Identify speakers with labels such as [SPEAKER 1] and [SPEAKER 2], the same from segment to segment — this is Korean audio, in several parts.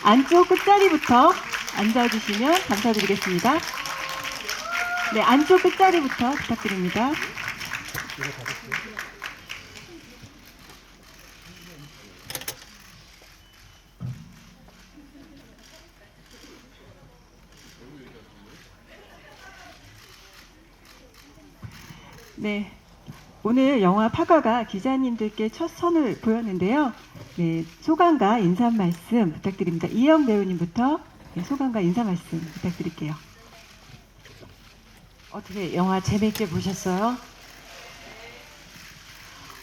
[SPEAKER 1] 안쪽 끝자리부터 앉아주시면 감사드리겠습니다. 네, 안쪽 끝자리부터 부탁드립니다. 네, 오늘 영화 파가가 기자님들께 첫 선을 보였는데요. 네, 소감과 인사 말씀 부탁드립니다. 이영 배우님부터 네, 소감과 인사 말씀 부탁드릴게요.
[SPEAKER 2] 어떻게 영화 재밌게 보셨어요?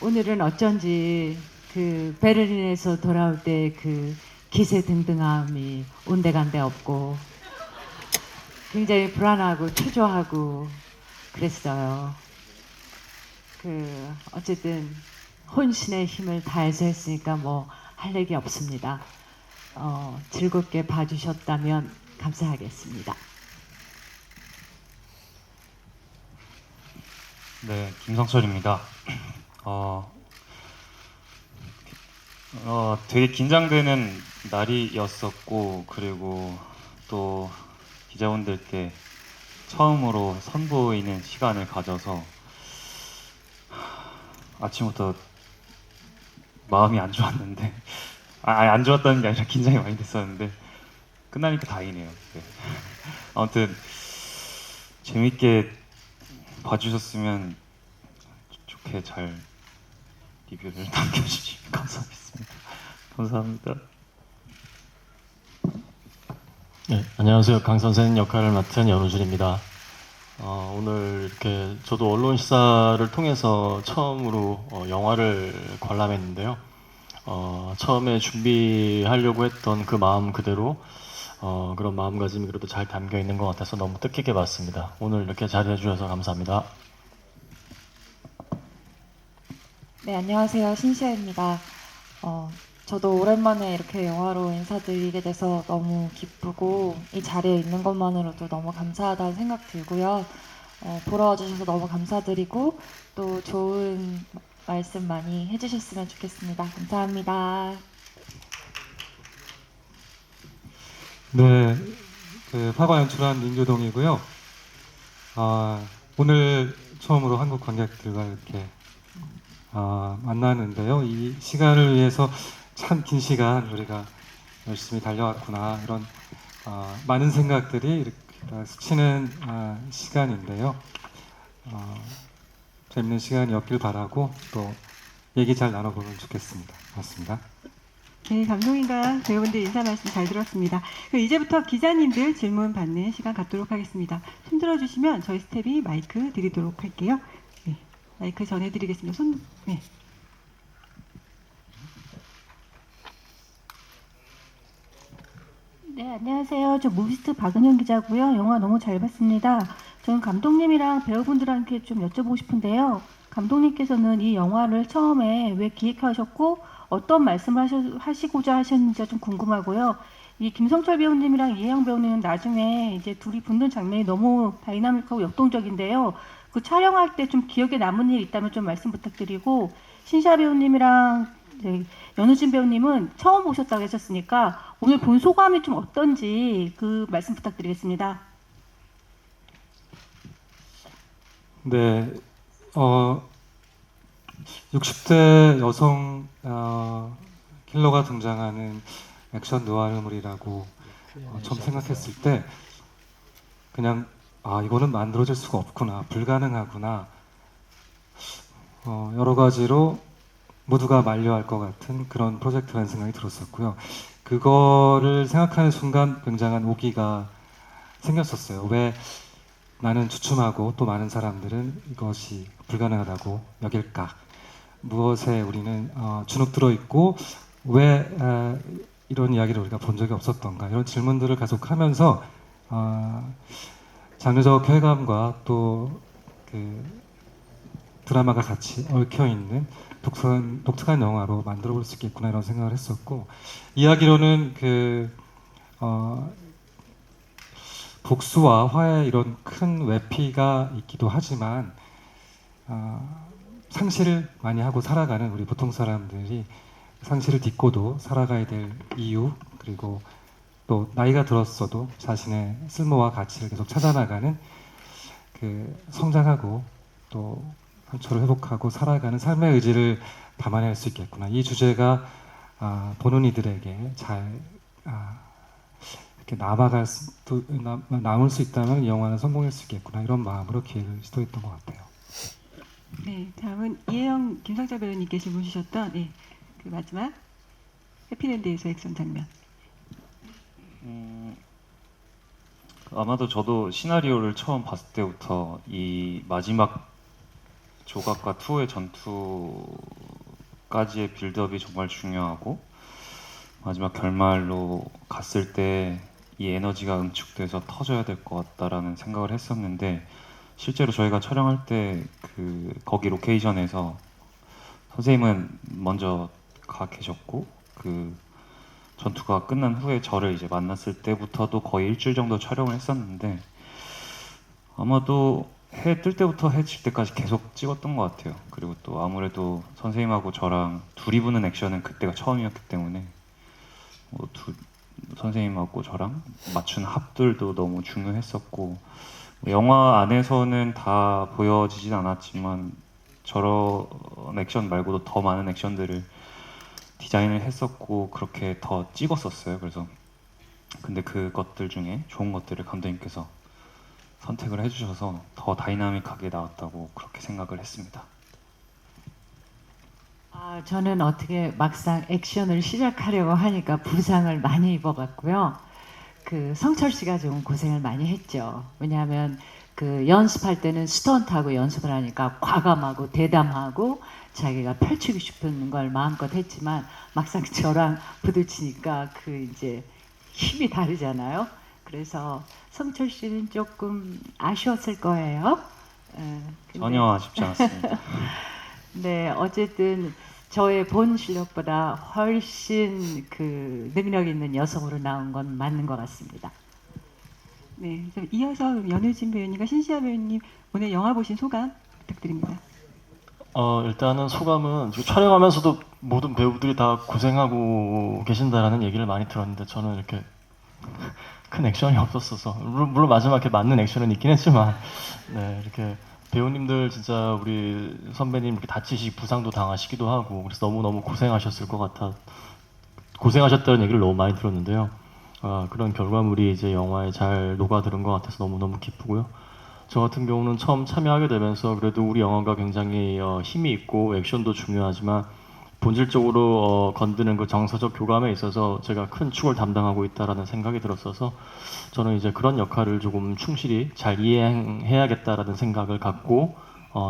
[SPEAKER 2] 오늘은 어쩐지 그 베를린에서 돌아올 때 그 기세등등함이 온데간데 없고 굉장히 불안하고 초조하고 그랬어요. 어쨌든 혼신의 힘을 다해서 했으니까 뭐 할 얘기 없습니다. 즐겁게 봐주셨다면 감사하겠습니다.
[SPEAKER 3] 네, 김성철입니다. 되게 긴장되는 날이었었고, 그리고 또 기자분들께 처음으로 선보이는 시간을 가져서 아침부터 마음이 안 좋았는데, 안 좋았다는 게 아니라 긴장이 많이 됐었는데, 끝나니까 다행이네요. 네. 아무튼, 재밌게 봐주셨으면 좋게 잘 리뷰를 남겨주시면 감사하겠습니다. 감사합니다.
[SPEAKER 4] 네, 안녕하세요. 강 선생 역할을 맡은 연우준입니다. 오늘 이렇게 저도 언론 시사를 통해서 처음으로 영화를 관람했는데요. 처음에 준비하려고 했던 그 마음 그대로 그런 마음가짐이 그래도 잘 담겨 있는 것 같아서 너무 뜻깊게 봤습니다. 오늘 이렇게 자리해 주셔서 감사합니다.
[SPEAKER 5] 네, 안녕하세요. 신시아입니다. 저도 오랜만에 이렇게 영화로 인사드리게 돼서 너무 기쁘고 이 자리에 있는 것만으로도 너무 감사하다는 생각 들고요. 보러 와주셔서 너무 감사드리고 또 좋은 말씀 많이 해주셨으면 좋겠습니다. 감사합니다.
[SPEAKER 6] 네, 파가 연출한 민교동이고요. 오늘 처음으로 한국 관객들과 이렇게 만나는데요. 이 시간을 위해서 참 긴 시간 우리가 열심히 달려왔구나 이런 많은 생각들이 이렇게 스치는 시간인데요. 재밌는 시간이었길 바라고 또 얘기 잘 나눠보면 좋겠습니다. 고맙습니다.
[SPEAKER 1] 네, 감독님과 배우분들 인사 말씀 잘 들었습니다. 이제부터 기자님들 질문 받는 시간 갖도록 하겠습니다. 손 들어주시면 저희 스텝이 마이크 드리도록 할게요. 네, 마이크 전해드리겠습니다. 네.
[SPEAKER 7] 네, 안녕하세요. 저 무비스트 박은영 기자고요. 영화 너무 잘 봤습니다. 저는 감독님이랑 배우분들한테 좀 여쭤보고 싶은데요. 감독님께서는 이 영화를 처음에 왜 기획하셨고 어떤 말씀을 하시고자 하셨는지가 좀 궁금하고요. 이 김성철 배우님이랑 이혜영 배우님은 나중에 이제 둘이 붙는 장면이 너무 다이나믹하고 역동적인데요. 그 촬영할 때 좀 기억에 남은 일 있다면 좀 말씀 부탁드리고, 신샤 배우님이랑 연우진 배우님은 처음 보셨다고 하셨으니까 오늘 본 소감이 좀 어떤지 그 말씀 부탁드리겠습니다.
[SPEAKER 6] 네, 60대 여성 킬러가 등장하는 액션 누아르물이라고 처음 생각했을 때 그냥 이거는 만들어질 수가 없구나, 불가능하구나, 여러 가지로 모두가 만류할 것 같은 그런 프로젝트라는 생각이 들었었고요. 그거를 생각하는 순간 굉장한 오기가 생겼었어요. 왜 나는 주춤하고 또 많은 사람들은 이것이 불가능하다고 여길까? 무엇에 우리는 주눅 들어 있고 왜 이런 이야기를 우리가 본 적이 없었던가? 이런 질문들을 계속하면서 장르적 쾌감과 또 그 드라마가 같이 얽혀 있는 독특한 영화로 만들어 볼 수 있겠구나 이런 생각을 했었고, 이야기로는 복수와 화해 이런 큰 외피가 있기도 하지만 상실을 많이 하고 살아가는 우리 보통 사람들이 상실을 딛고도 살아가야 될 이유, 그리고 또 나이가 들었어도 자신의 쓸모와 가치를 계속 찾아나가는 그 성장하고 또 상처를 회복하고 살아가는 삶의 의지를 담아낼 수 있겠구나. 이 주제가 보는 이들에게 잘 이렇게 남을 수 있다면 이 영화는 성공할 수 있겠구나. 이런 마음으로 기획을 시도했던 것 같아요.
[SPEAKER 1] 네, 다음은 이혜영 김상자 배우님께 질문 주셨던 그 마지막 해피랜드에서 액션 장면.
[SPEAKER 3] 아마도 저도 시나리오를 처음 봤을 때부터 이 마지막 조각과 투의 전투까지의 빌드업이 정말 중요하고 마지막 결말로 갔을 때 이 에너지가 응축돼서 터져야 될 것 같다라는 생각을 했었는데 실제로 저희가 촬영할 때 거기 로케이션에서 선생님은 먼저 가 계셨고 그 전투가 끝난 후에 저를 이제 만났을 때부터도 거의 일주일 정도 촬영을 했었는데 아마도 해 뜰 때부터 해 질 때까지 계속 찍었던 것 같아요. 그리고 또 아무래도 선생님하고 저랑 둘이 부는 액션은 그때가 처음이었기 때문에 선생님하고 저랑 맞춘 합들도 너무 중요했었고 영화 안에서는 다 보여지진 않았지만 저런 액션 말고도 더 많은 액션들을 디자인을 했었고 그렇게 더 찍었었어요. 그래서 근데 그것들 중에 좋은 것들을 감독님께서 선택을 해주셔서 더 다이나믹하게 나왔다고 그렇게 생각을 했습니다.
[SPEAKER 2] 저는 어떻게 막상 액션을 시작하려고 하니까 부상을 많이 입어갔고요. 그 성철 씨가 좀 고생을 많이 했죠. 왜냐하면 그 연습할 때는 스턴트하고 연습을 하니까 과감하고 대담하고 자기가 펼치고 싶은 걸 마음껏 했지만 막상 저랑 부딪히니까 그 이제 힘이 다르잖아요. 그래서 성철 씨는 조금 아쉬웠을 거예요. 근데
[SPEAKER 3] 전혀 아쉽지 않았습니다.
[SPEAKER 2] 네, 어쨌든 저의 본 실력보다 훨씬 그 능력 있는 여성으로 나온 건 맞는 것 같습니다.
[SPEAKER 1] 네, 그럼 이어서 연우진 배우님과 신시아 배우님 오늘 영화 보신 소감 부탁드립니다.
[SPEAKER 4] 일단은 소감은 지금 촬영하면서도 모든 배우들이 다 고생하고 계신다라는 얘기를 많이 들었는데 저는 이렇게 큰 액션이 없었어서 물론 마지막에 맞는 액션은 있긴 했지만 네, 이렇게 배우님들 진짜 우리 선배님 이렇게 다치시고 부상도 당하시기도 하고 그래서 너무너무 고생하셨을 것 같아 고생하셨다는 얘기를 너무 많이 들었는데요. 그런 결과물이 이제 영화에 잘 녹아들은 것 같아서 너무너무 기쁘고요. 저 같은 경우는 처음 참여하게 되면서 그래도 우리 영화가 굉장히 힘이 있고 액션도 중요하지만 본질적으로 건드는 그 정서적 교감에 있어서 제가 큰 축을 담당하고 있다라는 생각이 들었어서 저는 이제 그런 역할을 조금 충실히 잘 이행해야겠다라는 생각을 갖고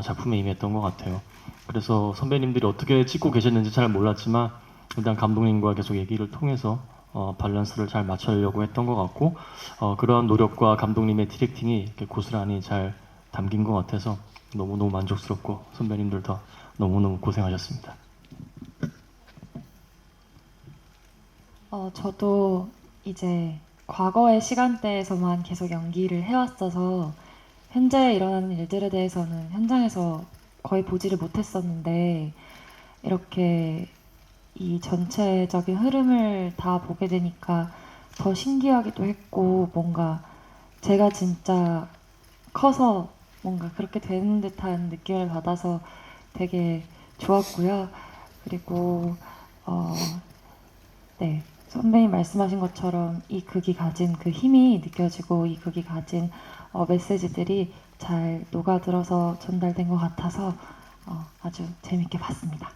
[SPEAKER 4] 작품에 임했던 것 같아요. 그래서 선배님들이 어떻게 찍고 계셨는지 잘 몰랐지만 일단 감독님과 계속 얘기를 통해서 밸런스를 잘 맞추려고 했던 것 같고 그러한 노력과 감독님의 디렉팅이 이렇게 고스란히 잘 담긴 것 같아서 너무너무 만족스럽고 선배님들 다 너무너무 고생하셨습니다.
[SPEAKER 5] 저도 이제 과거의 시간대에서만 계속 연기를 해왔어서 현재 일어나는 일들에 대해서는 현장에서 거의 보지를 못했었는데 이렇게 이 전체적인 흐름을 다 보게 되니까 더 신기하기도 했고 뭔가 제가 진짜 커서 뭔가 그렇게 되는 듯한 느낌을 받아서 되게 좋았고요. 그리고 네, 선배님 말씀하신 것처럼 이 극이 가진 그 힘이 느껴지고 이 극이 가진 메시지들이 잘 녹아들어서 전달된 것 같아서 아주 재밌게 봤습니다.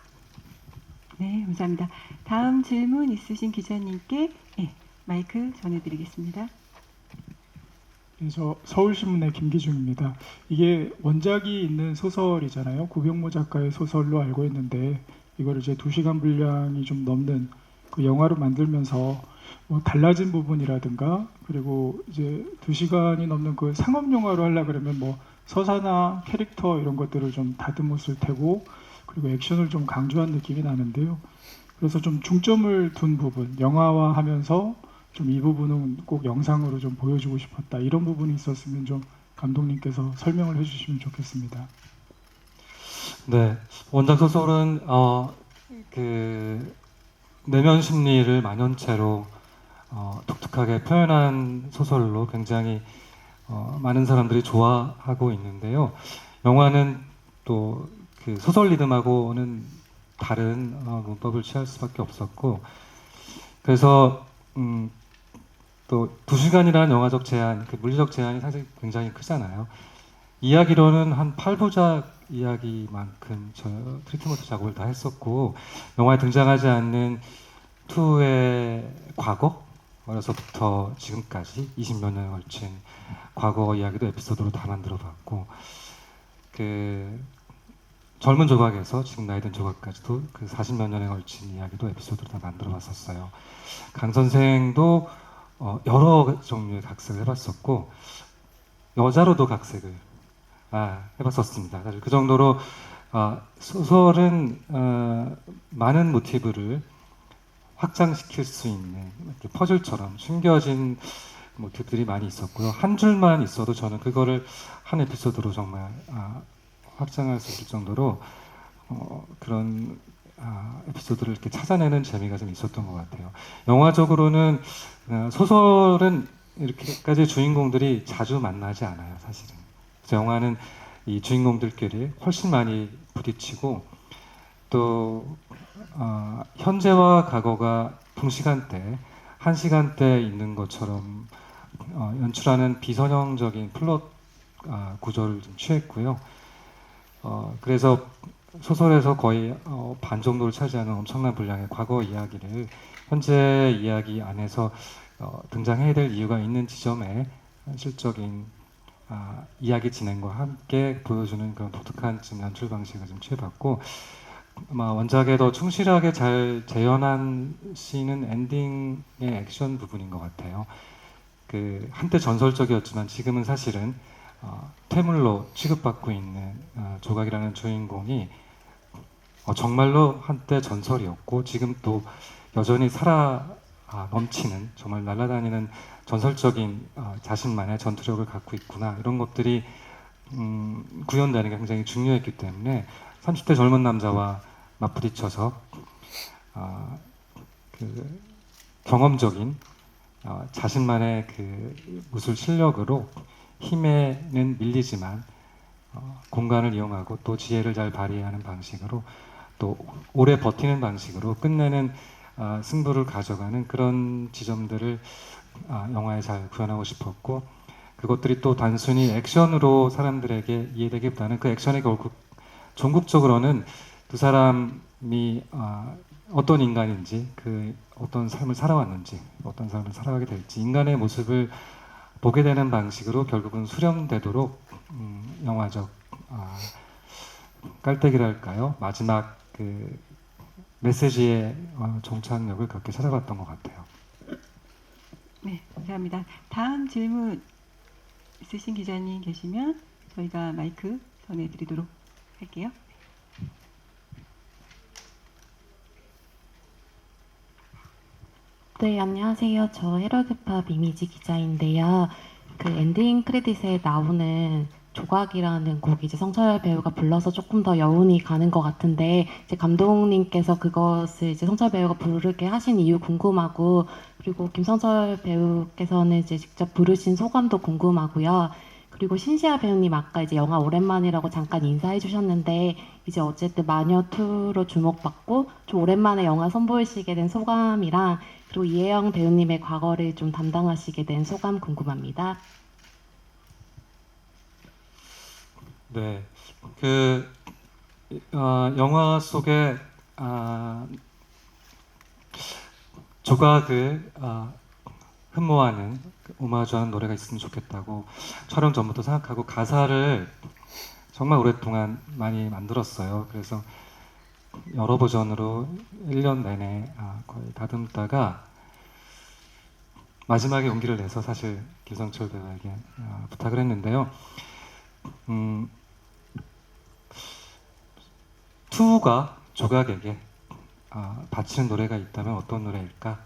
[SPEAKER 1] 네, 감사합니다. 다음 질문 있으신 기자님께 마이크 전해드리겠습니다.
[SPEAKER 8] 네, 저 서울신문의 김기중입니다. 이게 원작이 있는 소설이잖아요. 구병모 작가의 소설로 알고 있는데 이거를 이제 2시간 분량이 좀 넘는 그 영화로 만들면서 뭐 달라진 부분이라든가 그리고 이제 2시간이 넘는 그 상업 영화로 하려 그러면 뭐 서사나 캐릭터 이런 것들을 좀 다듬었을 테고 그리고 액션을 좀 강조한 느낌이 나는데요. 그래서 좀 중점을 둔 부분, 영화화하면서 좀 이 부분은 꼭 영상으로 좀 보여주고 싶었다. 이런 부분이 있었으면 좀 감독님께서 설명을 해주시면 좋겠습니다.
[SPEAKER 6] 네, 원작 소설은 그 내면 심리를 만연체로 독특하게 표현한 소설로 굉장히 많은 사람들이 좋아하고 있는데요. 영화는 또 그 소설 리듬하고는 다른 문법을 취할 수밖에 없었고, 그래서 또 2시간이라는 영화적 제한, 그 물리적 제한이 사실 굉장히 크잖아요. 이야기로는 한 8부작 이야기만큼 저 트리트먼트 작업을 다 했었고, 영화에 등장하지 않는 투의 과거, 어려서부터 지금까지 20몇 년에 걸친 과거 이야기도 에피소드로 다 만들어봤고, 그 젊은 조각에서 지금 나이 든 조각까지도 그 40몇 년에 걸친 이야기도 에피소드로 다 만들어봤었어요. 강 선생도 여러 종류의 각색을 해봤었고, 여자로도 각색을 해봤었습니다. 사실 그 정도로 소설은 많은 모티브를 확장시킬 수 있는 퍼즐처럼 숨겨진 모티브들이 많이 있었고요. 한 줄만 있어도 저는 그거를 한 에피소드로 정말 확장할 수 있을 정도로 그런 에피소드를 이렇게 찾아내는 재미가 좀 있었던 것 같아요. 영화적으로는 소설은 이렇게까지 주인공들이 자주 만나지 않아요, 사실은. 그래서 영화는 이 주인공들끼리 훨씬 많이 부딪히고, 또 현재와 과거가 동시간대, 한 시간대에 있는 것처럼 연출하는 비선형적인 플롯 구조를 좀 취했고요. 그래서 소설에서 거의 반 정도를 차지하는 엄청난 분량의 과거 이야기를 현재 이야기 안에서 등장해야 될 이유가 있는 지점에 현실적인 이야기 진행과 함께 보여주는 그런 독특한 좀 연출 방식을 좀 취해봤고, 아마 원작에 더 충실하게 잘 재현한 씬은 엔딩의 액션 부분인 것 같아요. 그 한때 전설적이었지만 지금은 사실은 퇴물로 취급받고 있는 조각이라는 주인공이 정말로 한때 전설이었고, 지금 또 여전히 살아 넘치는, 정말 날아다니는 전설적인 자신만의 전투력을 갖고 있구나, 이런 것들이 구현되는 게 굉장히 중요했기 때문에 30대 젊은 남자와 맞부딪혀서 그 경험적인 자신만의 그 무술 실력으로 힘에는 밀리지만 공간을 이용하고 또 지혜를 잘 발휘하는 방식으로 또 오래 버티는 방식으로 끝내는 승부를 가져가는 그런 지점들을 영화에 잘 구현하고 싶었고, 그것들이 또 단순히 액션으로 사람들에게 이해되기보다는 그 액션의 결국 종국적으로는 두 사람이 어떤 인간인지, 그 어떤 삶을 살아왔는지, 어떤 삶을 살아가게 될지, 인간의 모습을 보게 되는 방식으로 결국은 수렴되도록 영화적 깔때기랄까요? 마지막 그 메시지의 종착역을 그렇게 찾아봤던 것 같아요.
[SPEAKER 1] 네, 감사합니다. 다음 질문 있으신 기자님 계시면 저희가 마이크 전해드리도록 할게요.
[SPEAKER 9] 네, 안녕하세요. 저 헤럴드팝 이미지 기자인데요. 그 엔딩 크레딧에 나오는 조각이라는 곡이 이제 성철 배우가 불러서 조금 더 여운이 가는 것 같은데, 이제 감독님께서 그것을 이제 성철 배우가 부르게 하신 이유 궁금하고, 그리고 김성철 배우께서는 이제 직접 부르신 소감도 궁금하고요. 그리고 신시아 배우님 아까 이제 영화 오랜만이라고 잠깐 인사해 주셨는데, 이제 어쨌든 마녀2로 주목받고 좀 오랜만에 영화 선보이시게 된 소감이랑, 그리고 이혜영 배우님의 과거를 좀 담당하시게 된 소감 궁금합니다.
[SPEAKER 6] 네, 그 영화 속에 조각을 흠모하는, 오마주하는 노래가 있으면 좋겠다고 촬영 전부터 생각하고 가사를 정말 오랫동안 많이 만들었어요. 그래서 여러 버전으로 1년 내내 거의 다듬다가 마지막에 용기를 내서 사실 김성철 배우에게 부탁을 했는데요. 투가 조각에게 바치는 노래가 있다면 어떤 노래일까?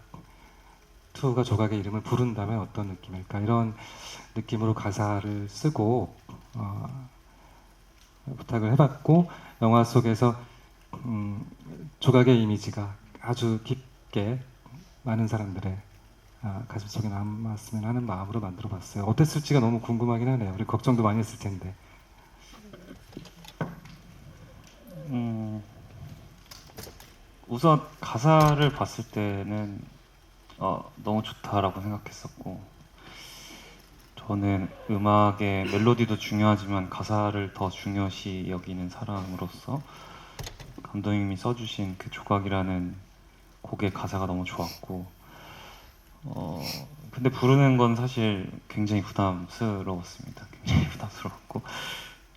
[SPEAKER 6] 투가 조각의 이름을 부른다면 어떤 느낌일까? 이런 느낌으로 가사를 쓰고 부탁을 해봤고, 영화 속에서 조각의 이미지가 아주 깊게 많은 사람들의 가슴속에 남았으면 하는 마음으로 만들어봤어요. 어땠을지가 너무 궁금하긴 하네요. 우리 걱정도 많이 했을 텐데.
[SPEAKER 3] 우선 가사를 봤을 때는 너무 좋다라고 생각했었고, 저는 음악의 멜로디도 중요하지만 가사를 더 중요시 여기는 사람으로서 감독님이 써주신 그 조각이라는 곡의 가사가 너무 좋았고, 근데 부르는 건 사실 굉장히 부담스러웠습니다. 굉장히 부담스러웠고,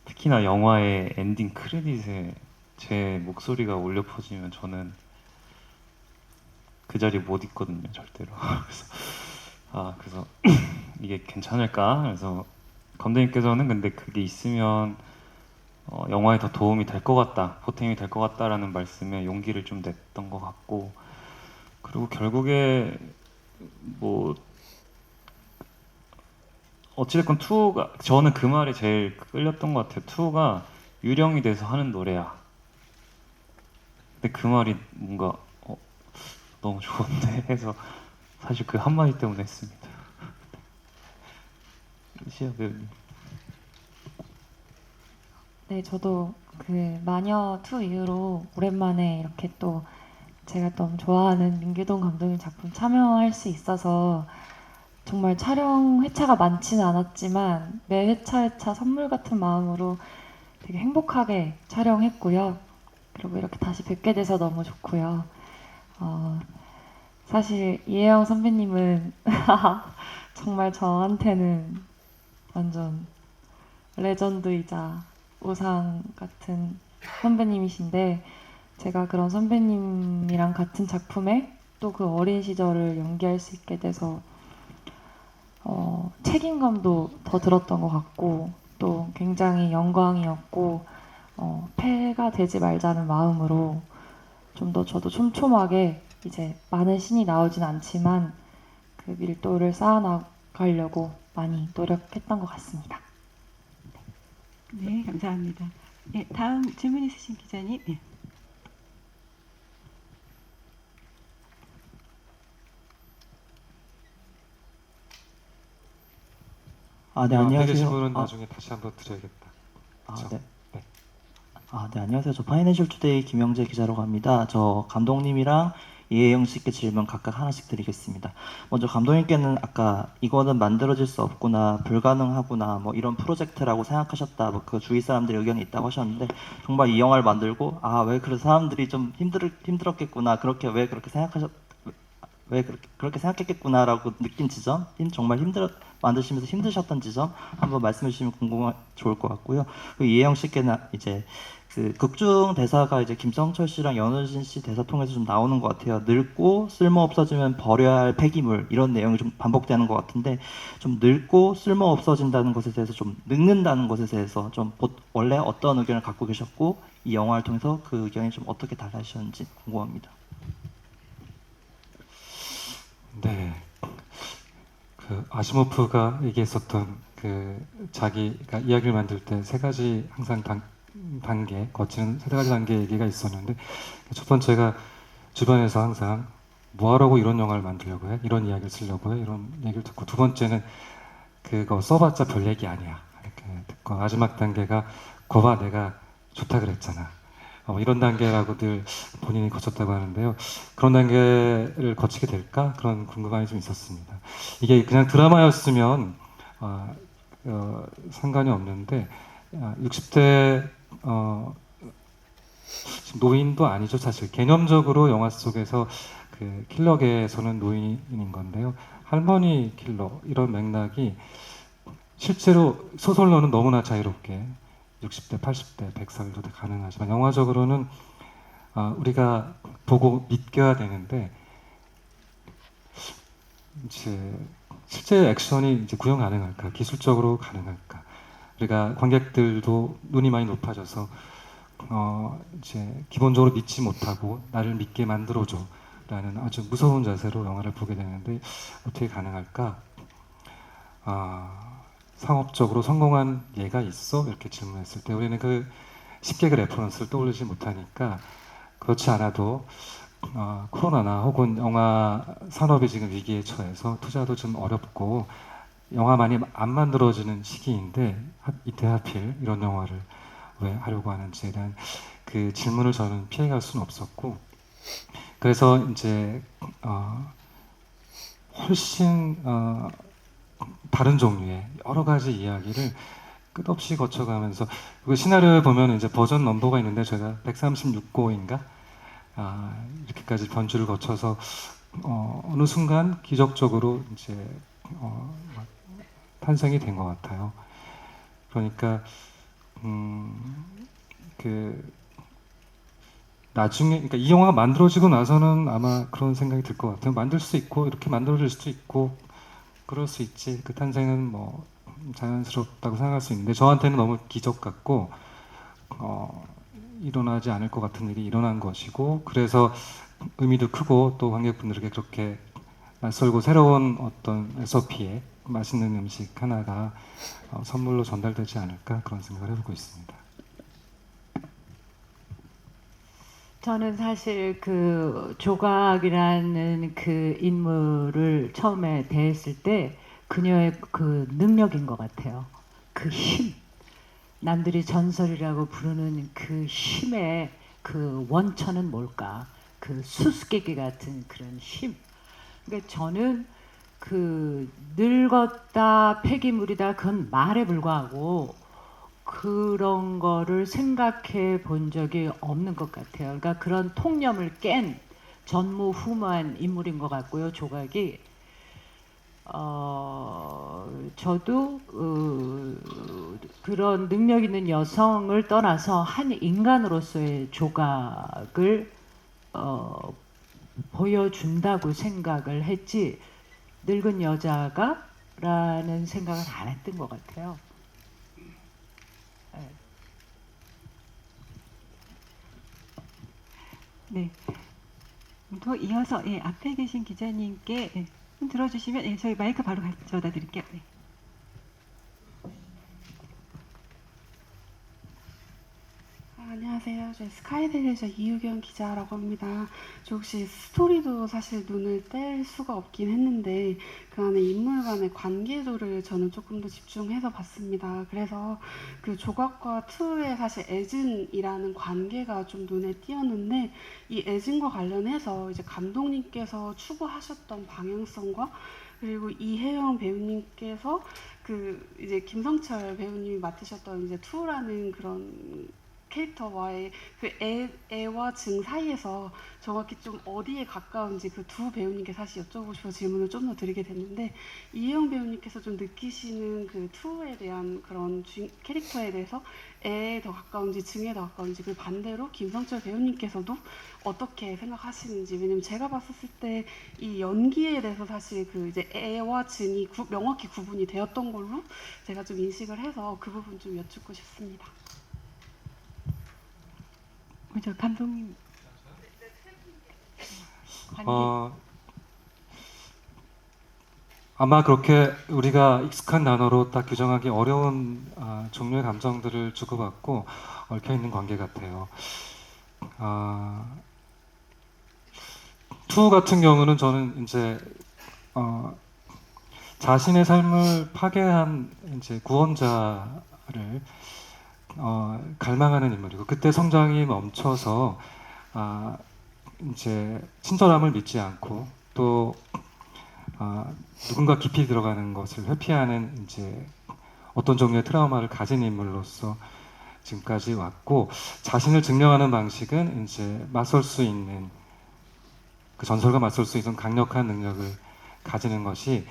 [SPEAKER 3] 특히나 영화의 엔딩 크레딧에 제 목소리가 울려 퍼지면 저는 그 자리에 못 있거든요, 절대로. 그래서 이게 괜찮을까? 그래서 감독님께서는 근데 그게 있으면 영화에 더 도움이 될 것 같다, 보탬이 될 것 같다라는 말씀에 용기를 좀 냈던 것 같고, 그리고 결국에 뭐 어찌됐건 2가, 저는 그 말이 제일 끌렸던 것 같아요. 2가 유령이 돼서 하는 노래야. 근데 그 말이 뭔가 너무 좋은데 해서 사실 그 한마디 때문에 했습니다. 시아 배우님.
[SPEAKER 5] 네, 저도 그 마녀 2 이후로 오랜만에 이렇게 또 제가 너무 좋아하는 민규동 감독님 작품 참여할 수 있어서 정말 촬영 회차가 많지는 않았지만 매 회차 선물 같은 마음으로 되게 행복하게 촬영했고요. 그리고 이렇게 다시 뵙게 돼서 너무 좋고요. 사실 이혜영 선배님은 정말 저한테는 완전 레전드이자 우상 같은 선배님이신데, 제가 그런 선배님이랑 같은 작품에 또 그 어린 시절을 연기할 수 있게 돼서 책임감도 더 들었던 것 같고, 또 굉장히 영광이었고, 패가 되지 말자는 마음으로 좀 더 저도 촘촘하게, 이제 많은 신이 나오진 않지만 그 밀도를 쌓아나가려고 많이 노력했던 것 같습니다.
[SPEAKER 1] 네, 감사합니다. 네, 다음 질문 있으신 기자님. 네.
[SPEAKER 10] 네, 안녕하세요.
[SPEAKER 6] 계신 분은 나중에 다시 한번 드려야겠다. 그쵸?
[SPEAKER 10] 네.
[SPEAKER 6] 네.
[SPEAKER 10] 네, 안녕하세요. 저 파이낸셜 투데이 김영재 기자라고 합니다. 저 감독님이랑 이혜영 씨께 질문 각각 하나씩 드리겠습니다. 먼저 감독님께는 아까 이거는 만들어질 수 없구나, 불가능하구나, 뭐 이런 프로젝트라고 생각하셨다, 뭐 그 주위 사람들의 의견이 있다고 하셨는데, 정말 이 영화를 만들고 왜 그래서 사람들이 좀 힘들었겠구나, 왜 그렇게 생각했겠구나라고 느낀 지점, 정말 만드시면서 힘드셨던 지점 한번 말씀해 주시면 좋을 것 같고요. 그리고 이혜영 씨께는 이제 그 극중 대사가 이제 김성철 씨랑 연우진 씨 대사 통해서 좀 나오는 것 같아요. 늙고 쓸모 없어지면 버려야 할 폐기물, 이런 내용이 좀 반복되는 것 같은데, 좀 늙고 쓸모 없어진다는 것에 대해서, 좀 늙는다는 것에 대해서 좀 원래 어떤 의견을 갖고 계셨고, 이 영화를 통해서 그 의견이 좀 어떻게 달라지셨는지 궁금합니다.
[SPEAKER 6] 네, 그 아시모프가 얘기했었던 그 자기가 이야기를 만들 때 세 가지 항상 단계, 거치는 세 가지 단계 얘기가 있었는데, 첫 번째가 주변에서 항상 뭐하라고 이런 영화를 만들려고 해? 이런 이야기를 쓰려고 해? 이런 얘기를 듣고, 두 번째는 그거 써봤자 별 얘기 아니야, 이렇게 듣고, 마지막 단계가 거봐 내가 좋다 그랬잖아. 이런 단계라고들 본인이 거쳤다고 하는데요. 그런 단계를 거치게 될까? 그런 궁금함이 좀 있었습니다. 이게 그냥 드라마였으면 상관이 없는데, 60대 노인도 아니죠, 사실. 개념적으로 영화 속에서 그 킬러계에서는 노인인 건데요. 할머니 킬러, 이런 맥락이 실제로 소설로는 너무나 자유롭게 60대, 80대, 100살도 가능하지만, 영화적으로는 우리가 보고 믿겨야 되는데, 이제 실제 액션이 이제 구현 가능할까, 기술적으로 가능할까, 우리가 관객들도 눈이 많이 높아져서 이제 기본적으로 믿지 못하고 나를 믿게 만들어줘 라는 아주 무서운 자세로 영화를 보게 되는데, 어떻게 가능할까? 상업적으로 성공한 예가 있어? 이렇게 질문했을 때 우리는 그 쉽게 그 레퍼런스를 떠올리지 못하니까, 그렇지 않아도 코로나나 혹은 영화 산업이 지금 위기에 처해서 투자도 좀 어렵고 영화 많이 안 만들어지는 시기인데 이때 하필 이런 영화를 왜 하려고 하는지에 대한 그 질문을 저는 피해갈 수는 없었고, 그래서 이제 훨씬 다른 종류의 여러 가지 이야기를 끝없이 거쳐가면서, 그 시나리오에 보면 이제 버전 넘버가 있는데 제가 136호인가 이렇게까지 변주를 거쳐서 어느 순간 기적적으로 이제 탄생이 된 것 같아요. 그러니까 그 나중에, 그러니까 이 영화가 만들어지고 나서는 아마 그런 생각이 들 것 같아요. 만들 수 있고 이렇게 만들어질 수도 있고 그럴 수 있지. 그 탄생은 뭐 자연스럽다고 생각할 수 있는데 저한테는 너무 기적 같고 일어나지 않을 것 같은 일이 일어난 것이고, 그래서 의미도 크고 또 관객분들에게 그렇게 낯설고 새로운 어떤 SOP에 맛있는 음식 하나가 선물로 전달되지 않을까 그런 생각을 해보고 있습니다.
[SPEAKER 2] 저는 사실 그 조각이라는 그 인물을 처음에 대했을 때 그녀의 그 능력인 것 같아요. 그 힘. 남들이 전설이라고 부르는 그 힘의 그 원천은 뭘까? 그 수수께끼 같은 그런 힘. 그러니까 저는 그 늙었다, 폐기물이다, 그건 말에 불과하고 그런 거를 생각해 본 적이 없는 것 같아요. 그러니까 그런 통념을 깬 전무후무한 인물인 것 같고요, 조각이. 저도 그런 능력 있는 여성을 떠나서 한 인간으로서의 조각을 보여준다고 생각을 했지, 늙은 여자가 라는 생각을 안 했던 것 같아요.
[SPEAKER 1] 네. 또 이어서 앞에 계신 기자님께 좀 들어주시면 저희 마이크 바로 가져다 드릴게요. 네.
[SPEAKER 11] 안녕하세요. 저 스카이데일에서 이유경 기자라고 합니다. 저 혹시 스토리도 사실 눈을 뗄 수가 없긴 했는데 그 안에 인물 간의 관계도를 저는 조금 더 집중해서 봤습니다. 그래서 그 조각과 투의 사실 애증이라는 관계가 좀 눈에 띄었는데, 이 애증과 관련해서 이제 감독님께서 추구하셨던 방향성과 그리고 이혜영 배우님께서 그 이제 김성철 배우님이 맡으셨던 이제 투라는 그런 캐릭터와의 그 애와 증 사이에서 정확히 좀 어디에 가까운지 그 두 배우님께 사실 여쭤보고 싶어 질문을 좀 더 드리게 됐는데, 이혜영 배우님께서 좀 느끼시는 그 투에 대한 그런 캐릭터에 대해서 애에 더 가까운지 증에 더 가까운지, 그 반대로 김성철 배우님께서도 어떻게 생각하시는지. 왜냐면 제가 봤었을 때 이 연기에 대해서 사실 그 이제 애와 증이 명확히 구분이 되었던 걸로 제가 좀 인식을 해서 그 부분 좀 여쭙고 싶습니다.
[SPEAKER 1] 먼저 감독님.
[SPEAKER 6] 아마 그렇게 우리가 익숙한 단어로 딱 규정하기 어려운 종류의 감정들을 주고받고 얽혀 있는 관계 같아요. 투 같은 경우는 저는 이제 자신의 삶을 파괴한 이제 구원자를 갈망하는 인물이고, 그때 성장이 멈춰서 이제 친절함을 믿지 않고 또 누군가 깊이 들어가는 것을 회피하는 이제 어떤 종류의 트라우마를 가진 인물로서 지금까지 왔고, 자신을 증명하는 방식은 이제 맞설 수 있는, 그 전설과 맞설 수 있는 강력한 능력을 가지는 것이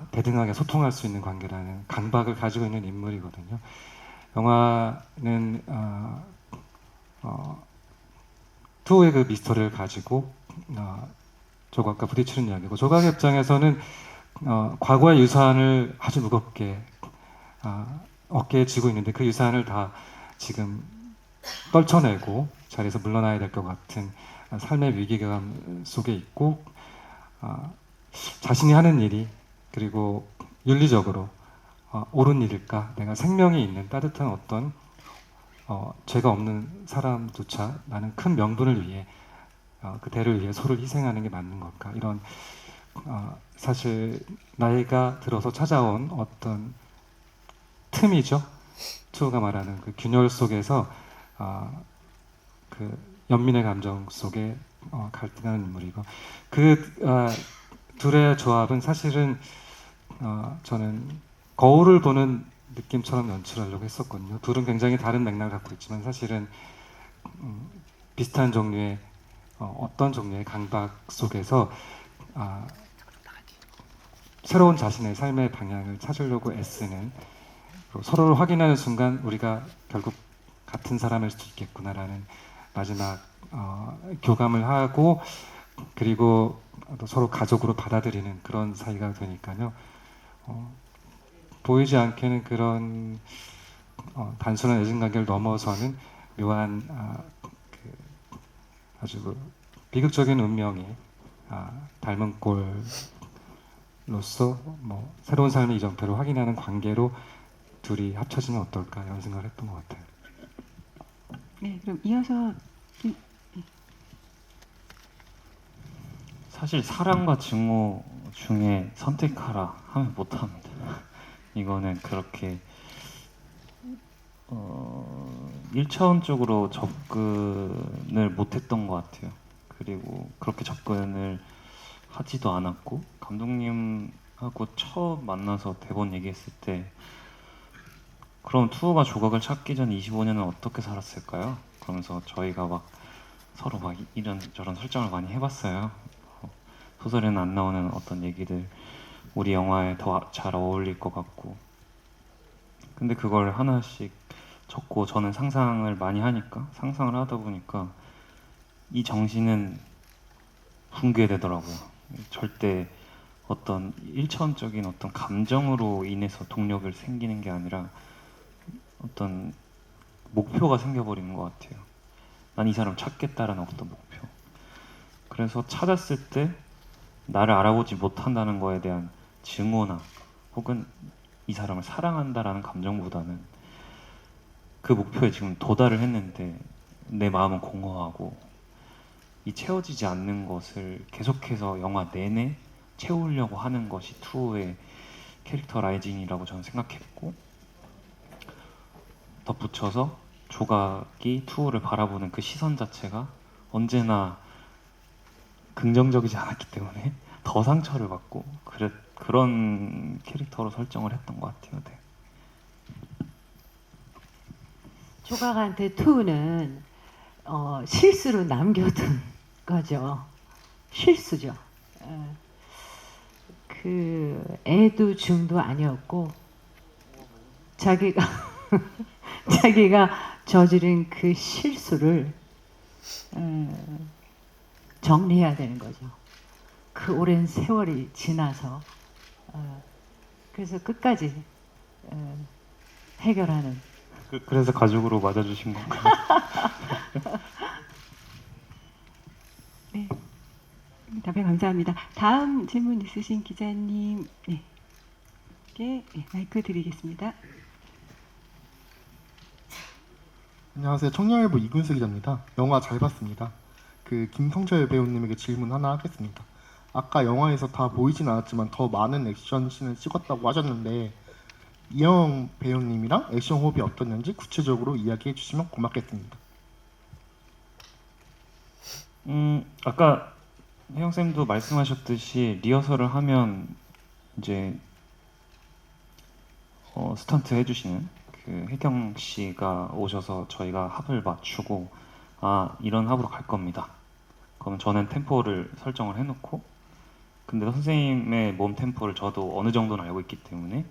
[SPEAKER 6] 대등하게 소통할 수 있는 관계라는 강박을 가지고 있는 인물이거든요. 영화는 투의 그 미스터리를 가지고 조각과 부딪히는 이야기고, 조각의 입장에서는 과거의 유산을 아주 무겁게 어깨에 지고 있는데 그 유산을 다 지금 떨쳐내고 자리에서 물러나야 될 것 같은 삶의 위기감 속에 있고, 자신이 하는 일이 그리고 윤리적으로 옳은 일일까, 내가 생명이 있는 따뜻한 어떤 죄가 없는 사람조차 나는 큰 명분을 위해 그 대를 위해 서로 희생하는 게 맞는 걸까? 이런 사실 나이가 들어서 찾아온 어떤 틈이죠. 투우가 말하는 그 균열 속에서 그 연민의 감정 속에 갈등하는 인물이고 그 둘의 조합은 사실은 저는 거울을 보는 느낌처럼 연출하려고 했었거든요. 둘은 굉장히 다른 맥락을 갖고 있지만 사실은 비슷한 종류의 어떤 종류의 강박 속에서 새로운 자신의 삶의 방향을 찾으려고 애쓰는 서로를 확인하는 순간 우리가 결국 같은 사람일 수도 있겠구나라는 마지막 교감을 하고 그리고 또 서로 가족으로 받아들이는 그런 사이가 되니까요. 보이지 않게는 그런 단순한 애증관계를 넘어서는 묘한 아주 비극적인 운명이 닮은 꼴로서 뭐 새로운 삶의 이정표를 확인하는 관계로 둘이 합쳐지면 어떨까 이런 생각을 했던 것 같아요.
[SPEAKER 1] 네, 그럼 이어서
[SPEAKER 3] 사실 사랑과 증오 중에 선택하라 하면 못합니다. 이거는 그렇게 1차원적으로 접근을 못했던 것 같아요. 그리고 그렇게 접근을 하지도 않았고 감독님하고 처음 만나서 대본 얘기했을 때 그럼 투우가 조각을 찾기 전 25년은 어떻게 살았을까요? 그러면서 저희가 막 서로 막 이런저런 설정을 많이 해봤어요. 소설에는 안 나오는 어떤 얘기들 우리 영화에 더 잘 어울릴 것 같고 근데 그걸 하나씩 적고 저는 상상을 많이 하니까 상상을 하다 보니까 이 정신은 붕괴되더라고요. 절대 어떤 일차원적인 어떤 감정으로 인해서 동력을 생기는 게 아니라 어떤 목표가 생겨버리는 것 같아요. 난 이 사람 찾겠다라는 어떤 목표. 그래서 찾았을 때 나를 알아보지 못한다는 거에 대한 증오나 혹은 이 사람을 사랑한다라는 감정보다는 그 목표에 지금 도달을 했는데 내 마음은 공허하고 이 채워지지 않는 것을 계속해서 영화 내내 채우려고 하는 것이 투우의 캐릭터라이징이라고 저는 생각했고 덧붙여서 조각이 투우를 바라보는 그 시선 자체가 언제나 긍정적이지 않았기 때문에 더 상처를 받고 그런 캐릭터로 설정을 했던 것 같아요. 네.
[SPEAKER 2] 조각한테 투는 실수로 남겨둔 거죠. 실수죠. 그 애도 중도 아니었고 자기가 저지른 그 실수를 정리해야 되는 거죠. 그 오랜 세월이 지나서 그래서 끝까지 해결하는.
[SPEAKER 3] 그래서 가족으로 맞아주신 건가요?
[SPEAKER 1] 네, 답변 감사합니다. 다음 질문 있으신 기자님, 마이크 드리겠습니다.
[SPEAKER 12] 안녕하세요. 청년일보 이근수 기자입니다. 영화 잘 봤습니다. 그 김성철 배우님에게 질문 하나 하겠습니다. 아까 영화에서 다 보이진 않았지만 더 많은 액션씬을 찍었다고 하셨는데 이영 배우님이랑 액션 호흡이 어떻는지 구체적으로 이야기해 주시면 고맙겠습니다.
[SPEAKER 3] 아까 혜영 쌤도 말씀하셨듯이 리허설을 하면 이제 스턴트 해주시는 그 혜경 씨가 오셔서 저희가 합을 맞추고 이런 합으로 갈 겁니다. 그러면 저는 템포를 설정을 해놓고 근데 선생님의 몸 템포를 저도 어느 정도는 알고 있기 때문에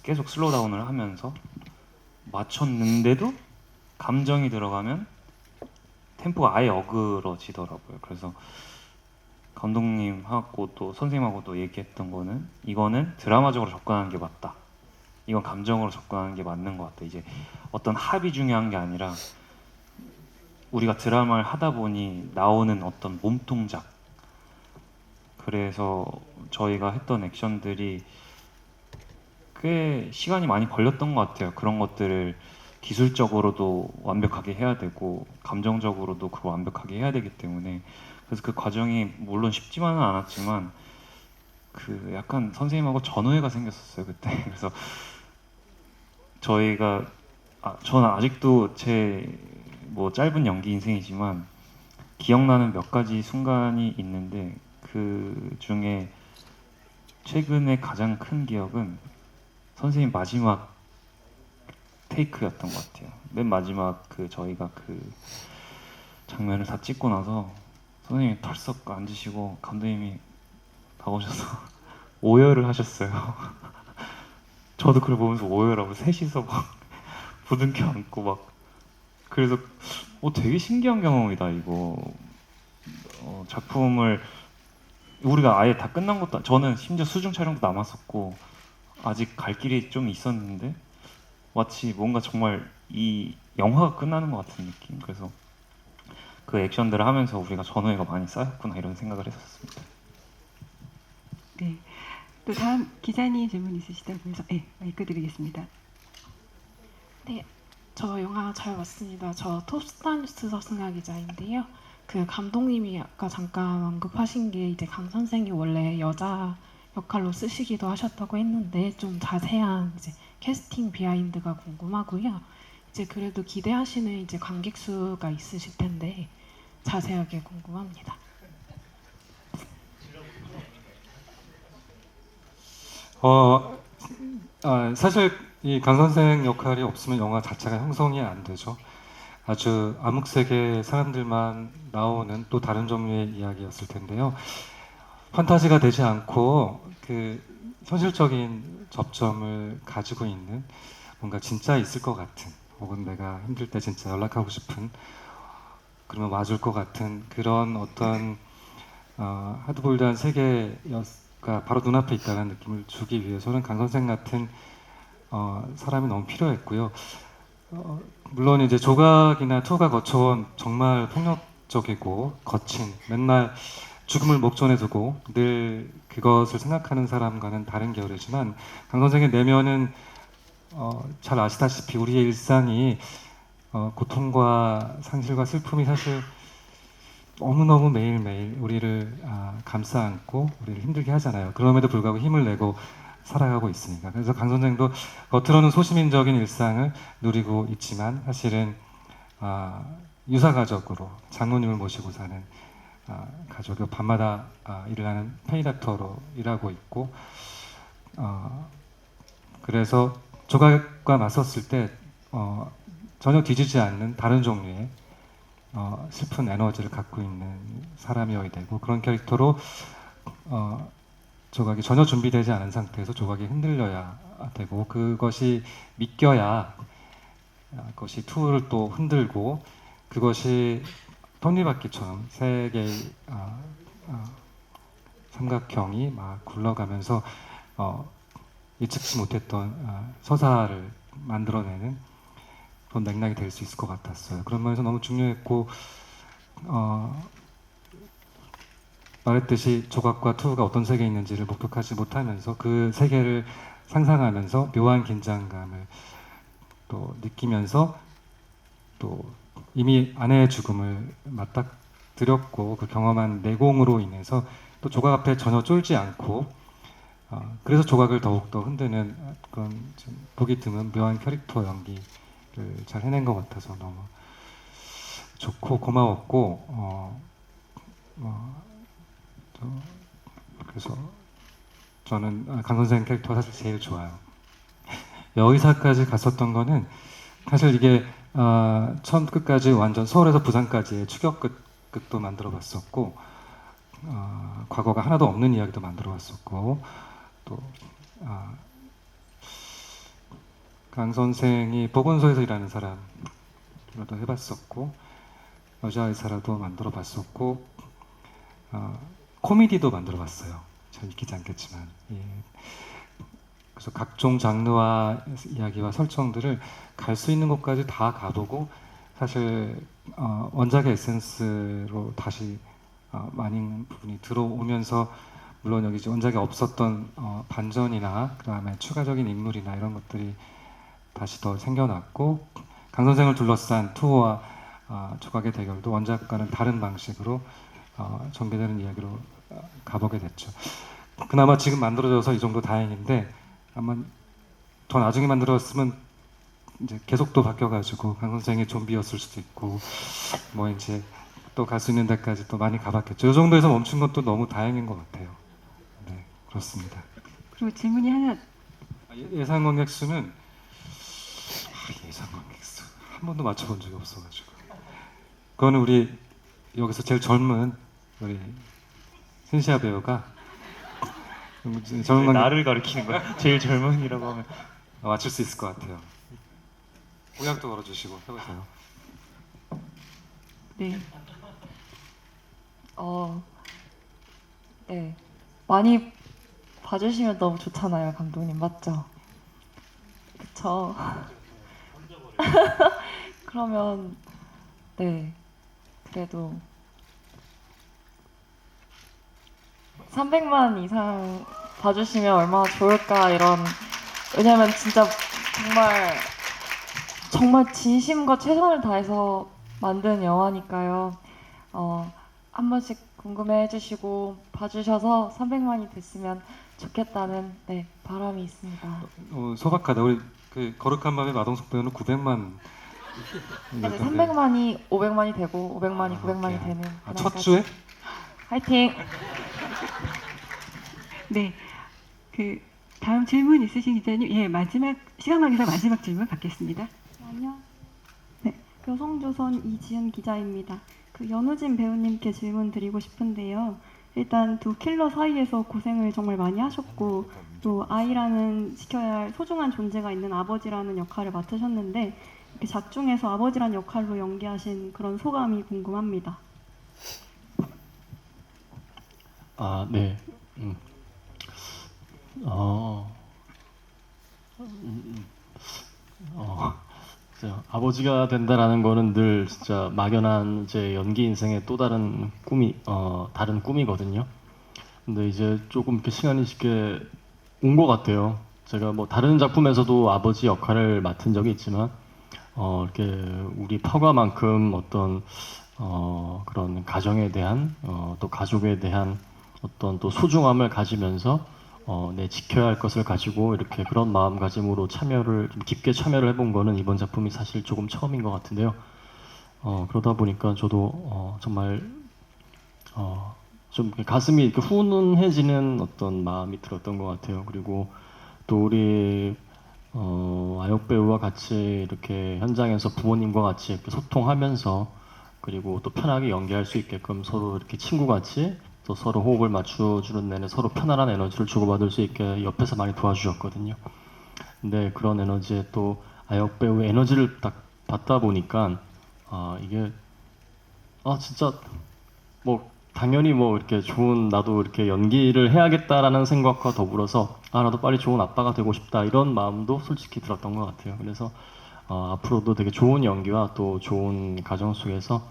[SPEAKER 3] 계속 슬로우 다운을 하면서 맞췄는데도 감정이 들어가면 템포가 아예 어그러지더라고요. 그래서 감독님하고 또 선생님하고도 얘기했던 거는 이거는 드라마적으로 접근하는 게 맞다. 이건 감정으로 접근하는 게 맞는 것 같다. 이제 어떤 합이 중요한 게 아니라 우리가 드라마를 하다 보니 나오는 어떤 몸동작. 그래서 저희가 했던 액션들이 꽤 시간이 많이 걸렸던 것 같아요. 그런 것들을 기술적으로도 완벽하게 해야 되고 감정적으로도 그걸 완벽하게 해야 되기 때문에 그래서 그 과정이 물론 쉽지만은 않았지만 그 약간 선생님하고 전오해가 생겼었어요 그때. 그래서 저희가 저는 아직도 제 뭐 짧은 연기 인생이지만 기억나는 몇 가지 순간이 있는데 그 중에 최근에 가장 큰 기억은 선생님 마지막 테이크였던 것 같아요. 맨 마지막 그 저희가 그 장면을 다 찍고 나서 선생님이 털썩 앉으시고 감독님이 다가오셔서 오열을 하셨어요. 저도 그걸 보면서 오열하고 셋이서 막 부둥켜 안고 막 그래서 되게 신기한 경험이다 이거. 작품을 우리가 아예 다 끝난 것도 저는 심지어 수중 촬영도 남았었고 아직 갈 길이 좀 있었는데 마치 뭔가 정말 이 영화가 끝나는 것 같은 느낌. 그래서 그 액션들을 하면서 우리가 전후회가 많이 쌓였구나 이런 생각을 했었습니다.
[SPEAKER 1] 네. 또 다음 기자님 질문 있으시다고 해서 마이크 드리겠습니다.
[SPEAKER 13] 네, 저 영화 잘 봤습니다. 저 톱스타뉴스 서승아 기자인데요. 그 감독님이 아까 잠깐 언급하신 게 이제 강 선생이 원래 여자 역할로 쓰시기도 하셨다고 했는데 좀 자세한 이제 캐스팅 비하인드가 궁금하고요. 이제 그래도 기대하시는 이제 관객 수가 있으실 텐데 자세하게 궁금합니다.
[SPEAKER 6] 사실 이 강 선생 역할이 없으면 영화 자체가 형성이 안 되죠. 아주 암흑세계 사람들만 나오는 또 다른 종류의 이야기였을 텐데요. 판타지가 되지 않고 그 현실적인 접점을 가지고 있는 뭔가 진짜 있을 것 같은 혹은 내가 힘들 때 진짜 연락하고 싶은 그러면 와줄 것 같은 그런 어떤 하드보일드한 세계가 바로 눈앞에 있다는 느낌을 주기 위해서는 강 선생 같은 사람이 너무 필요했고요. 물론 이제 조각이나 투가 거쳐온 정말 폭력적이고 거친 맨날 죽음을 목전에 두고 늘 그것을 생각하는 사람과는 다른 계열이지만 강 선생의 내면은 잘 아시다시피 우리의 일상이 고통과 상실과 슬픔이 사실 너무너무 매일매일 우리를 감싸 안고 우리를 힘들게 하잖아요. 그럼에도 불구하고 힘을 내고 살아가고 있으니까. 그래서 강 선생도 겉으로는 소시민적인 일상을 누리고 있지만 사실은 유사가족으로 장모님을 모시고 사는 가족이 밤마다 일을 하는 페이닥터로 일하고 있고 그래서 조각과 맞섰을 때 전혀 뒤지지 않는 다른 종류의 슬픈 에너지를 갖고 있는 사람이어야 되고 그런 캐릭터로 조각이 전혀 준비되지 않은 상태에서 조각이 흔들려야 되고 그것이 믿겨야 그것이 투를 또 흔들고 그것이 톱니바퀴처럼 세 개의 삼각형이 막 굴러가면서 예측치 못했던 서사를 만들어내는 그런 맥락이 될 수 있을 것 같았어요. 그런 면에서 너무 중요했고 말했듯이 조각과 투가 어떤 세계에 있는지를 목격하지 못하면서 그 세계를 상상하면서 묘한 긴장감을 또 느끼면서 또 이미 아내의 죽음을 맞닥뜨렸고 그 경험한 내공으로 인해서 또 조각 앞에 전혀 쫄지 않고 그래서 조각을 더욱더 흔드는 그런 좀 보기 드문 묘한 캐릭터 연기를 잘 해낸 것 같아서 너무 좋고 고마웠고 그래서 저는 강 선생 캐릭터가 사실 제일 좋아요. 여의사까지 갔었던 거는 사실 이게 처음 끝까지 완전 서울에서 부산까지의 추격극도 만들어봤었고 과거가 하나도 없는 이야기도 만들어봤었고 또 강 선생이 보건소에서 일하는 사람으로도 해봤었고 여자의사라도 만들어봤었고 코미디도 만들어봤어요. 잘 익히지 않겠지만 그래서 각종 장르와 이야기와 설정들을 갈 수 있는 곳까지 다 가보고 사실 원작의 에센스로 다시 많은 부분이 들어오면서 물론 여기 이제 원작에 없었던 반전이나 그다음에 추가적인 인물이나 이런 것들이 다시 더 생겨났고 강 선생을 둘러싼 투어와 조각의 대결도 원작과는 다른 방식으로 전개되는 이야기로 가보게 됐죠. 그나마 지금 만들어져서 이 정도 다행인데 아마 더 나중에 만들었으면 이제 계속 또 바뀌어가지고 강 선생이 좀비였을 수도 있고 뭐 이제 또 갈 수 있는 데까지 또 많이 가봤겠죠. 이 정도에서 멈춘 것도 너무 다행인 것 같아요. 네, 그렇습니다.
[SPEAKER 1] 그리고 질문이 하나.
[SPEAKER 6] 예상 관객 수는 예상 관객 수 한 번도 맞춰본 적이 없어가지고 그거는 우리 여기서 제일 젊은 우리 신시아 배우가 젊은
[SPEAKER 3] 나를 가리키는 거야? 제일 젊은이라고 하면
[SPEAKER 6] 맞출 수 있을 것 같아요. 공약도 걸어주시고 해보세요.
[SPEAKER 1] 네.
[SPEAKER 5] 네. 많이 봐주시면 너무 좋잖아요, 감독님. 맞죠? 그쵸? 그러면, 네. 그래도 300만 이상 봐주시면 얼마나 좋을까, 이런. 왜냐면 진짜 정말 진심과 최선을 다해서 만든 영화니까요. 한 번씩 궁금해 해주시고 봐주셔서 300만이 됐으면 좋겠다는 바람이 있습니다.
[SPEAKER 6] 소박하다. 우리 그 거룩한 밤의 마동석 배우는 900만.
[SPEAKER 5] 네, 300만이 500만이 되고 500만이 900만이 되는
[SPEAKER 6] 첫 주에?
[SPEAKER 5] 화이팅!
[SPEAKER 1] 네. 그 다음 질문 있으신 기자님, 예, 마지막 시간 관계상 마지막 질문 받겠습니다.
[SPEAKER 14] 안녕. 네, 여성조선 이지은 기자입니다. 그 연우진 배우님께 질문 드리고 싶은데요. 일단 두 킬러 사이에서 고생을 정말 많이 하셨고 또 아이라는 지켜야 할 소중한 존재가 있는 아버지라는 역할을 맡으셨는데 이렇게 작중에서 아버지란 역할로 연기하신 그런 소감이 궁금합니다.
[SPEAKER 4] 네. 글쎄요. 아버지가 된다라는 거는 늘 진짜 막연한 제 연기 인생의 또 다른 다른 꿈이거든요. 근데 이제 조금 이렇게 시간이 쉽게 온 것 같아요. 제가 뭐 다른 작품에서도 아버지 역할을 맡은 적이 있지만, 이렇게 우리 파과만큼 어떤, 그런 가정에 대한, 또 가족에 대한 어떤 또 소중함을 가지면서 내 지켜야 할 것을 가지고 이렇게 그런 마음가짐으로 좀 깊게 참여를 해본 거는 이번 작품이 사실 조금 처음인 것 같은데요. 그러다 보니까 저도 정말 좀 가슴이 이렇게 훈훈해지는 어떤 마음이 들었던 것 같아요. 그리고 또 우리 아역 배우와 같이 이렇게 현장에서 부모님과 같이 이렇게 소통하면서 그리고 또 편하게 연기할 수 있게끔 서로 이렇게 친구같이 또 서로 호흡을 맞춰주는 내내 서로 편안한 에너지를 주고받을 수 있게 옆에서 많이 도와주셨거든요. 근데 그런 에너지에 또 아역 배우의 에너지를 딱 받다 보니까 이게 진짜 뭐 당연히 뭐 이렇게 나도 이렇게 연기를 해야겠다라는 생각과 더불어서 나도 빨리 좋은 아빠가 되고 싶다 이런 마음도 솔직히 들었던 것 같아요. 그래서 앞으로도 되게 좋은 연기와 또 좋은 가정 속에서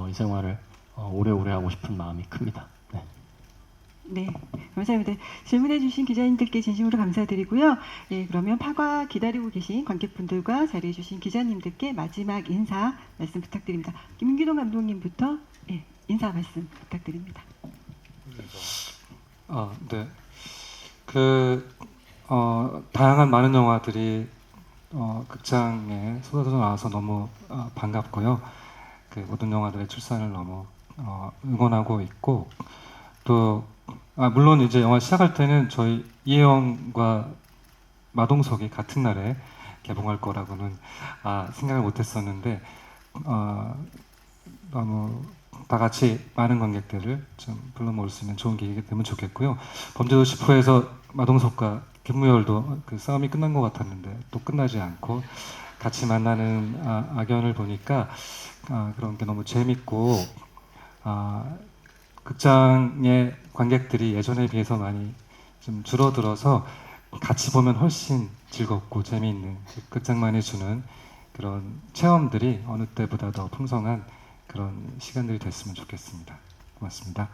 [SPEAKER 4] 이 생활을 오래오래 하고 싶은 마음이 큽니다.
[SPEAKER 1] 네, 감사합니다. 질문해주신 기자님들께 진심으로 감사드리고요. 예, 그러면 파과 기다리고 계신 관객분들과 자리해주신 기자님들께 마지막 인사 말씀 부탁드립니다. 김기동 감독님부터 인사 말씀 부탁드립니다.
[SPEAKER 6] 네. 다양한 많은 영화들이 극장에 쏟아져 나와서 너무 반갑고요. 모든 영화들의 출산을 너무 응원하고 있고 또 물론 이제 영화 시작할 때는 저희 이혜영과 마동석이 같은 날에 개봉할 거라고는 생각을 못했었는데 너무 다 같이 많은 관객들을 좀 불러 모을 수 있는 좋은 계기가 되면 좋겠고요. 범죄도시 4에서 마동석과 김무열도 그 싸움이 끝난 것 같았는데 또 끝나지 않고 같이 만나는 악연을 보니까 그런 게 너무 재밌고 극장의 관객들이 예전에 비해서 많이 좀 줄어들어서 같이 보면 훨씬 즐겁고 재미있는 극장만이 주는 그런 체험들이 어느 때보다 더 풍성한 그런 시간들이 됐으면 좋겠습니다. 고맙습니다.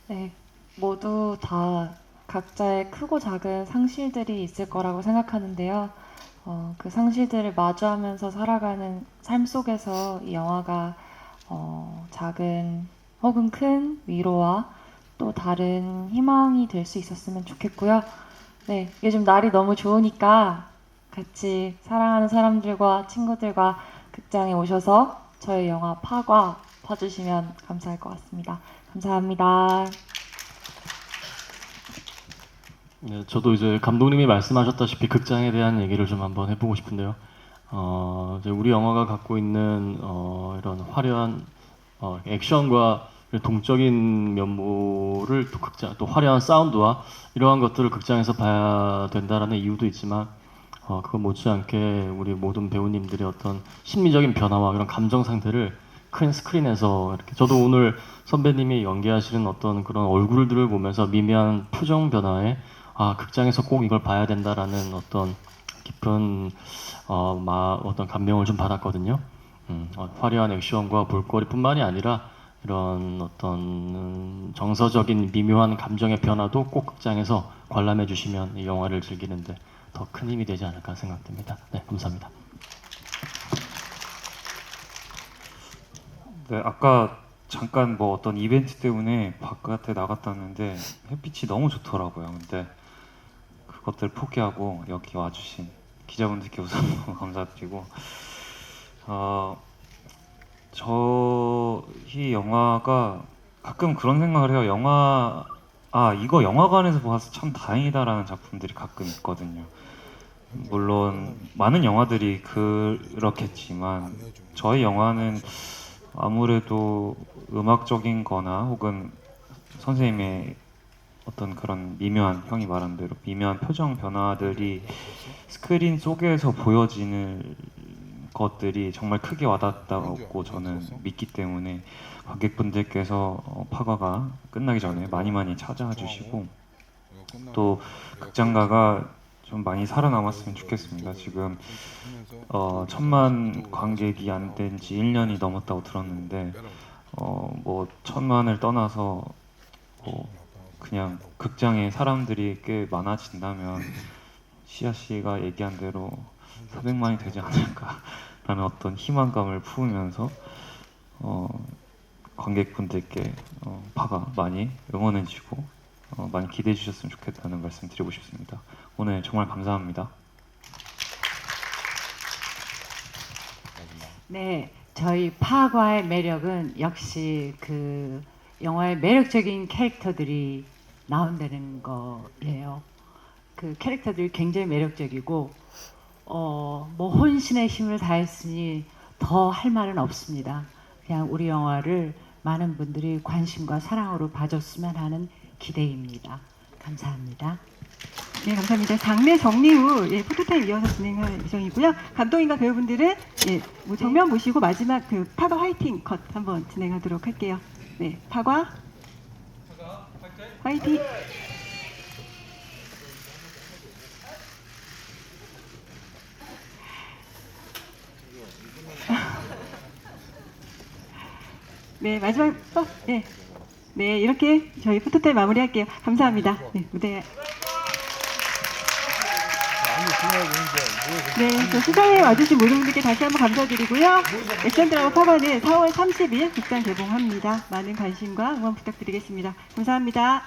[SPEAKER 5] 네, 모두 다 각자의 크고 작은 상실들이 있을 거라고 생각하는데요. 그 상실들을 마주하면서 살아가는 삶 속에서 이 영화가 작은 혹은 큰 위로와 또 다른 희망이 될 수 있었으면 좋겠고요. 네, 요즘 날이 너무 좋으니까 같이 사랑하는 사람들과 친구들과 극장에 오셔서 저희 영화 파과 봐주시면 감사할 것 같습니다. 감사합니다.
[SPEAKER 4] 네, 저도 이제 감독님이 말씀하셨다시피 극장에 대한 얘기를 좀 한번 해보고 싶은데요. 이제 우리 영화가 갖고 있는 이런 화려한 액션과 동적인 면모를 또 극장, 또 화려한 사운드와 이러한 것들을 극장에서 봐야 된다라는 이유도 있지만 그거 못지않게 우리 모든 배우님들의 어떤 심리적인 변화와 그런 감정 상태를 큰 스크린에서 이렇게 저도 오늘 선배님이 연기하시는 어떤 그런 얼굴들을 보면서 미묘한 표정 변화에 극장에서 꼭 이걸 봐야 된다라는 어떤 깊은 어떤 감명을 좀 받았거든요. 화려한 액션과 볼거리뿐만이 아니라 이런 어떤 정서적인 미묘한 감정의 변화도 꼭 극장에서 관람해 주시면 이 영화를 즐기는데 더 큰 힘이 되지 않을까 생각됩니다. 네, 감사합니다.
[SPEAKER 3] 네, 아까 잠깐 뭐 어떤 이벤트 때문에 바깥에 나갔다는데 햇빛이 너무 좋더라고요. 근데 그것들 포기하고 여기 와주신 기자분들께 우선 너무 감사드리고 이 영화가 가끔 그런 생각을 해요. 이거 영화관에서 봐서 참 다행이다라는 작품들이 가끔 있거든요. 물론 많은 영화들이 그렇겠지만 저희 영화는 아무래도 음악적인 거나 혹은 선생님의 어떤 그런 미묘한, 형이 말한 대로 미묘한 표정 변화들이 스크린 속에서 보여지는 것들이 정말 크게 와닿았다고 저는 믿기 때문에 관객분들께서 파과가 끝나기 전에 많이 찾아와 주시고 또 극장가가 좀 많이 살아남았으면 좋겠습니다. 지금 1000만 관객이 안 된 지 1년이 넘었다고 들었는데 뭐 1000만을 떠나서 그냥 극장에 사람들이 꽤 많아진다면 시아 씨가 얘기한 대로 400만이 되지 않을까라는 어떤 희망감을 품으면서 관객분들께 파가 많이 응원해주시고 많이 기대해 주셨으면 좋겠다는 말씀 드리고 싶습니다. 오늘 정말 감사합니다.
[SPEAKER 2] 네, 저희 파과의 매력은 역시 그 영화의 매력적인 캐릭터들이 나온다는 거예요. 그 캐릭터들이 굉장히 매력적이고 뭐 혼신의 힘을 다했으니 더 할 말은 없습니다. 그냥 우리 영화를 많은 분들이 관심과 사랑으로 봐줬으면 하는 기대입니다. 감사합니다.
[SPEAKER 1] 네, 감사합니다. 장례 정리 후 포토타임 이어서 진행할 예정이고요. 감독님과 배우분들은 정면 보시고 마지막 그 파과 화이팅 컷 한번 진행하도록 할게요. 네, 파과 화이팅! 네, 마지막 네, 이렇게 저희 포토타임 마무리할게요. 감사합니다. 네, 무대. 네, 저 시상에 와주신 모든 분들께 다시 한번 감사드리고요. 액션 드라마 파과는 4월 30일 극장 개봉합니다. 많은 관심과 응원 부탁드리겠습니다. 감사합니다.